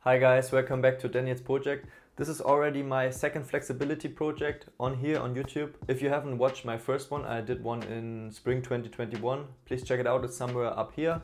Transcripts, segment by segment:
Hi guys, welcome back to Daniel's project. This is already my second flexibility project on YouTube. If you haven't watched my first one, I did one in spring 2021. Please check it out, it's somewhere up here.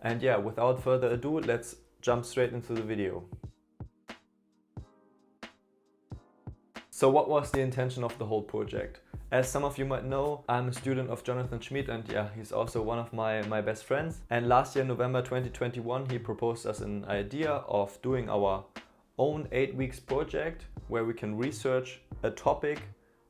And yeah, without further ado, let's jump straight into the video. So what was the intention of the whole project? As some of you might know, I'm a student of Jonathan Schmid, and yeah, he's also one of my best friends. And last year, November 2021, he proposed us an idea of doing our own 8 weeks project where we can research a topic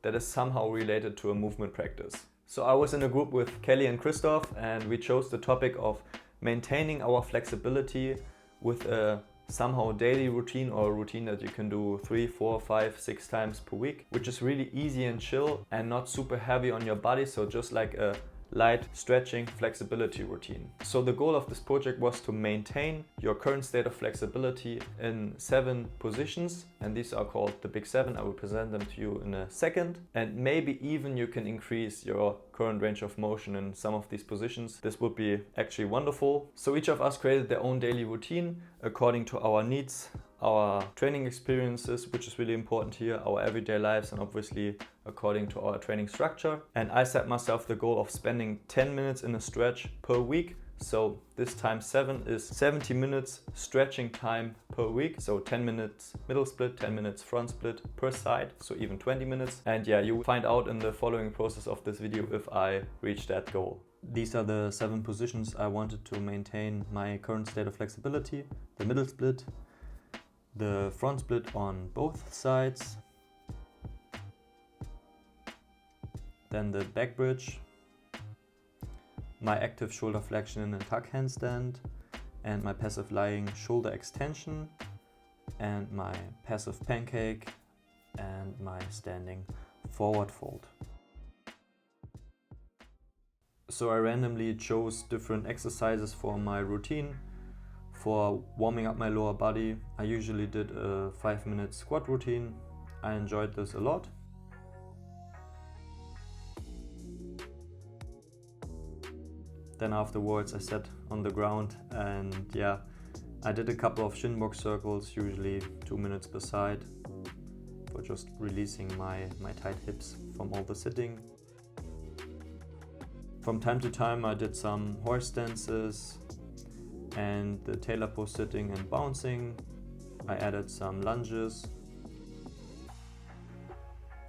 that is somehow related to a movement practice. So I was in a group with Kelly and Christoph, and we chose the topic of maintaining our flexibility with a somehow daily routine, or a routine that you can do 3, 4, 5, 6 times per week, which is really easy and chill and not super heavy on your body. So just like a light stretching flexibility routine. So the goal of this project was to maintain your current state of flexibility in 7 positions, and these are called the big 7. I will present them to you in a second, and maybe even you can increase your current range of motion in some of these positions. This would be actually wonderful. So each of us created their own daily routine according to our needs, our training experiences, which is really important here, our everyday lives, and obviously according to our training structure. And I set myself the goal of spending 10 minutes in a stretch per week. So this times 7 is 70 minutes stretching time per week. So 10 minutes middle split, 10 minutes front split per side, so even 20 minutes. And yeah, you will find out in the following process of this video if I reach that goal. These are the 7 positions I wanted to maintain my current state of flexibility: the middle split, the front split on both sides, then the back bridge, my active shoulder flexion and tuck handstand, and my passive lying shoulder extension, and my passive pancake, and my standing forward fold. So I randomly chose different exercises for my routine. For warming up my lower body, I usually did a 5-minute squat routine. I enjoyed this a lot. Then afterwards I sat on the ground, and yeah, I did a couple of shin box circles, usually 2 minutes per side, for just releasing my tight hips from all the sitting. From time to time I did some horse dances and the tailor pose sitting and bouncing. I added some lunges,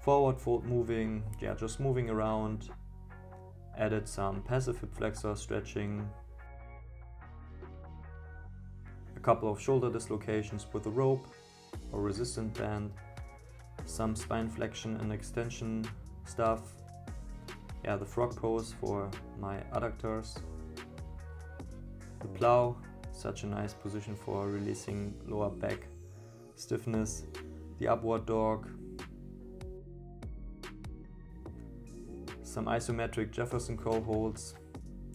forward fold moving, yeah, just moving around. Added some passive hip flexor stretching, a couple of shoulder dislocations with a rope or resistant band, some spine flexion and extension stuff, yeah, the frog pose for my adductors, the plow, such a nice position for releasing lower back stiffness, the upward dog, some isometric Jefferson curl holds,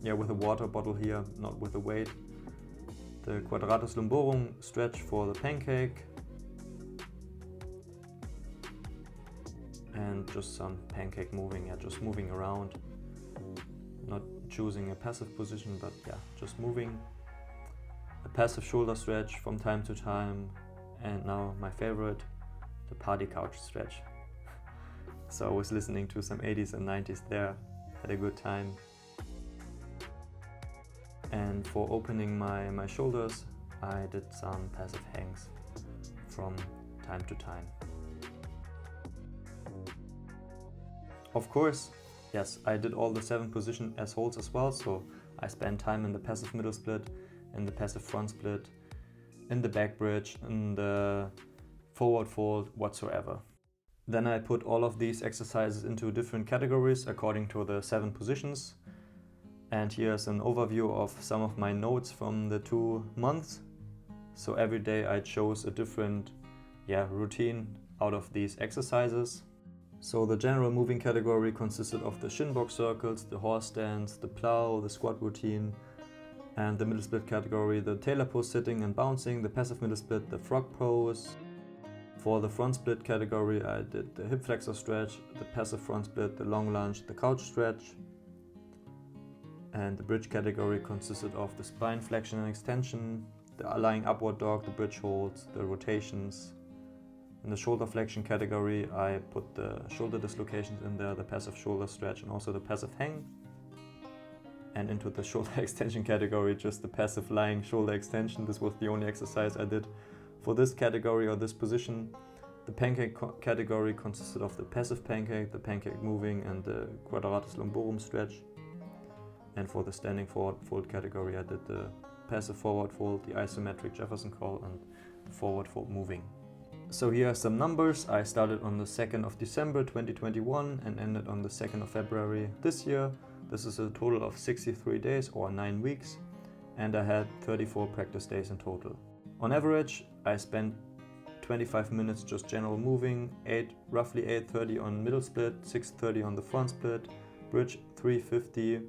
yeah, with a water bottle here, not with a weight, the quadratus lumborum stretch for the pancake, and just some pancake moving, yeah, just moving around, not choosing a passive position, but yeah, just moving. A passive shoulder stretch from time to time, and now my favorite, the party couch stretch. So I was listening to some 80s and 90s there, had a good time. And for opening my shoulders, I did some passive hangs from time to time. Of course, yes, I did all the 7 positions as holds as well, so I spent time in the passive middle split, in the passive front split, in the back bridge, in the forward fold, whatsoever. Then I put all of these exercises into different categories according to the 7 positions. And here's an overview of some of my notes from the 2 months. So every day I chose a different routine out of these exercises. So the general moving category consisted of the shin box circles, the horse stance, the plow, the squat routine, and the middle split category, the tailor pose sitting and bouncing, the passive middle split, the frog pose. For the front split category, I did the hip flexor stretch, the passive front split, the long lunge, the couch stretch. And the bridge category consisted of the spine flexion and extension, the lying upward dog, the bridge holds, the rotations. In the shoulder flexion category, I put the shoulder dislocations in there, the passive shoulder stretch, and also the passive hang. And into the shoulder extension category, just the passive lying shoulder extension. This was the only exercise I did for this category or this position. The pancake category consisted of the passive pancake, the pancake moving, and the quadratus lumborum stretch. And for the standing forward fold category, I did the passive forward fold, the isometric Jefferson curl, and forward fold moving. So here are some numbers. I started on the 2nd of December 2021 and ended on the 2nd of February this year. This is a total of 63 days or 9 weeks, and I had 34 practice days in total. On average, I spent 25 minutes just general moving, roughly 8:30 on middle split, 6:30 on the front split, bridge 350,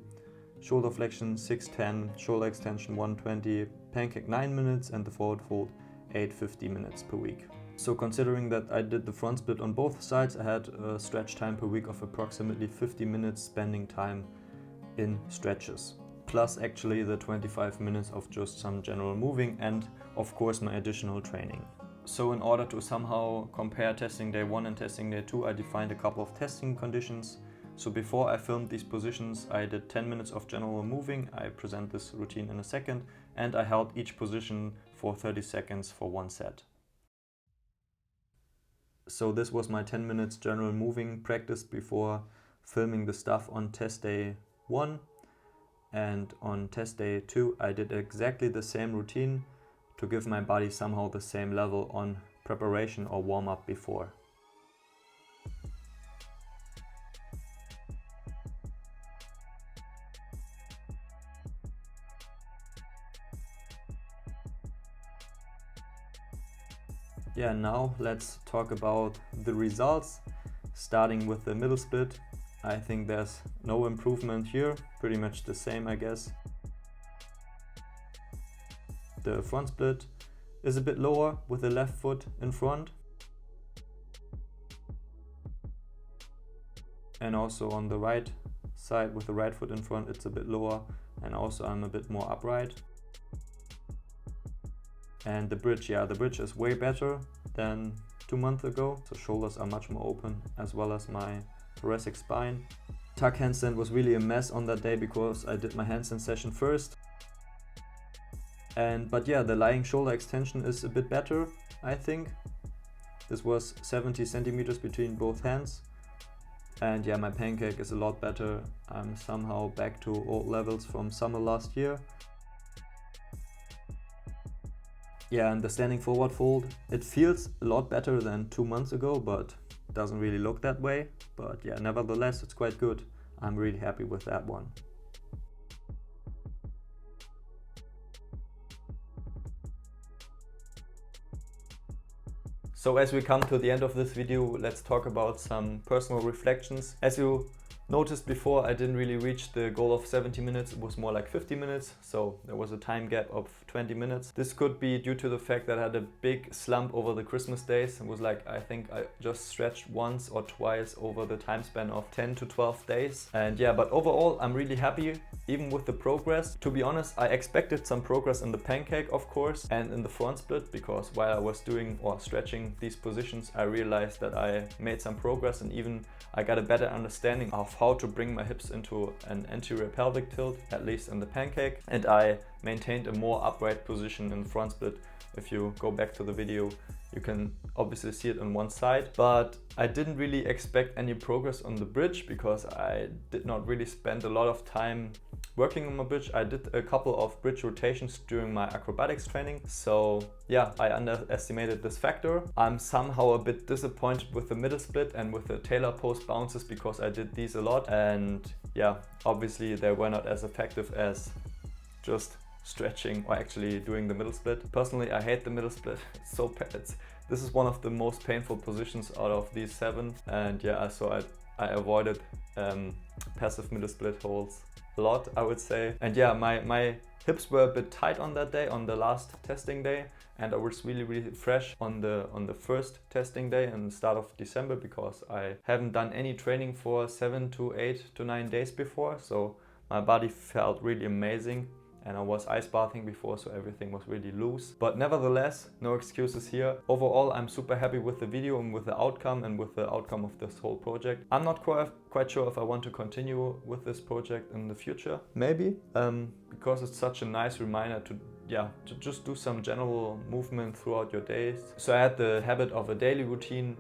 shoulder flexion 610, shoulder extension 120, pancake 9 minutes, and the forward fold 850 minutes per week. So considering that I did the front split on both sides, I had a stretch time per week of approximately 50 minutes spending time in stretches. Plus actually the 25 minutes of just some general moving and of course my additional training. So in order to somehow compare testing day 1 and testing day 2, I defined a couple of testing conditions. So before I filmed these positions, I did 10 minutes of general moving. I present this routine in a second, and I held each position for 30 seconds for one set. So this was my 10 minutes general moving practice before filming the stuff on test day 1. And on test day 2 I did exactly the same routine to give my body somehow the same level on preparation or warm-up before. Yeah, now let's talk about the results. Starting with the middle split, I think there's no improvement here, pretty much the same I guess. The front split is a bit lower with the left foot in front. And also on the right side with the right foot in front it's a bit lower, and also I'm a bit more upright. And the bridge, yeah, the bridge is way better than 2 months ago. So shoulders are much more open as well as my thoracic spine. Tuck handstand was really a mess on that day because I did my handstand session first. But yeah, the lying shoulder extension is a bit better, I think. This was 70 centimeters between both hands. And yeah, my pancake is a lot better. I'm somehow back to old levels from summer last year. Yeah, and the standing forward fold, it feels a lot better than 2 months ago, but doesn't really look that way. But yeah, nevertheless, it's quite good. I'm really happy with that one. So as we come to the end of this video, let's talk about some personal reflections. As you noticed before, I didn't really reach the goal of 70 minutes, it was more like 50 minutes, so there was a time gap of 20 minutes. This could be due to the fact that I had a big slump over the Christmas days. It was like, I think I just stretched once or twice over the time span of 10 to 12 days. And yeah, but overall I'm really happy, even with the progress. To be honest, I expected some progress in the pancake, of course, and in the front split, because while I was doing or stretching these positions, I realized that I made some progress, and even I got a better understanding of how to bring my hips into an anterior pelvic tilt, at least in the pancake. And I maintained a more upright position in the front split. If you go back to the video, you can obviously see it on one side. But I didn't really expect any progress on the bridge because I did not really spend a lot of time working on my bridge. I did a couple of bridge rotations during my acrobatics training. So yeah, I underestimated this factor. I'm somehow a bit disappointed with the middle split and with the tailor post bounces because I did these a lot. And yeah, obviously they were not as effective as just stretching or actually doing the middle split. Personally, I hate the middle split. It's so this is one of the most painful positions out of these 7. And yeah, so I avoided passive middle split holds a lot, I would say. And yeah, my hips were a bit tight on that day, on the last testing day, and I was really fresh on the first testing day in the start of December, because I haven't done any training for 7 to 8 to 9 days before. So my body felt really amazing, and I was ice bathing before, so everything was really loose. But nevertheless, no excuses here. Overall, I'm super happy with the video and with the outcome of this whole project. I'm not quite sure if I want to continue with this project in the future. Maybe, because it's such a nice reminder to just do some general movement throughout your days. So I had the habit of a daily routine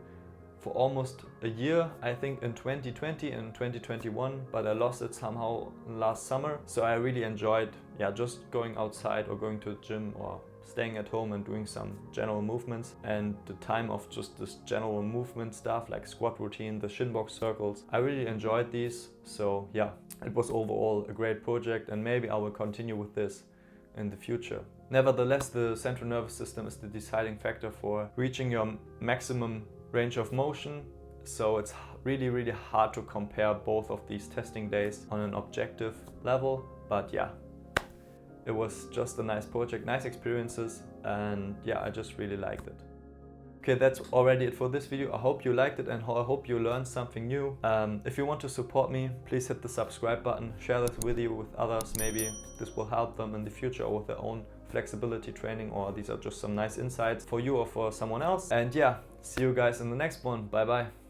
for almost a year, I think in 2020 and 2021, but I lost it somehow last summer. So I really enjoyed just going outside or going to the gym or staying at home and doing some general movements, and the time of just this general movement stuff like squat routine, the shin box circles. I really enjoyed these. So yeah, it was overall a great project, and maybe I will continue with this in the future. Nevertheless, the central nervous system is the deciding factor for reaching your maximum range of motion. So it's really hard to compare both of these testing days on an objective level. But yeah, it was just a nice project, nice experiences, and yeah, I just really liked it. Okay, that's already it for this video. I hope you liked it and I hope you learned something new. If you want to support me, please hit the subscribe button, share this video with others. Maybe this will help them in the future or with their own flexibility training, or these are just some nice insights for you or for someone else. And yeah, see you guys in the next one. Bye bye.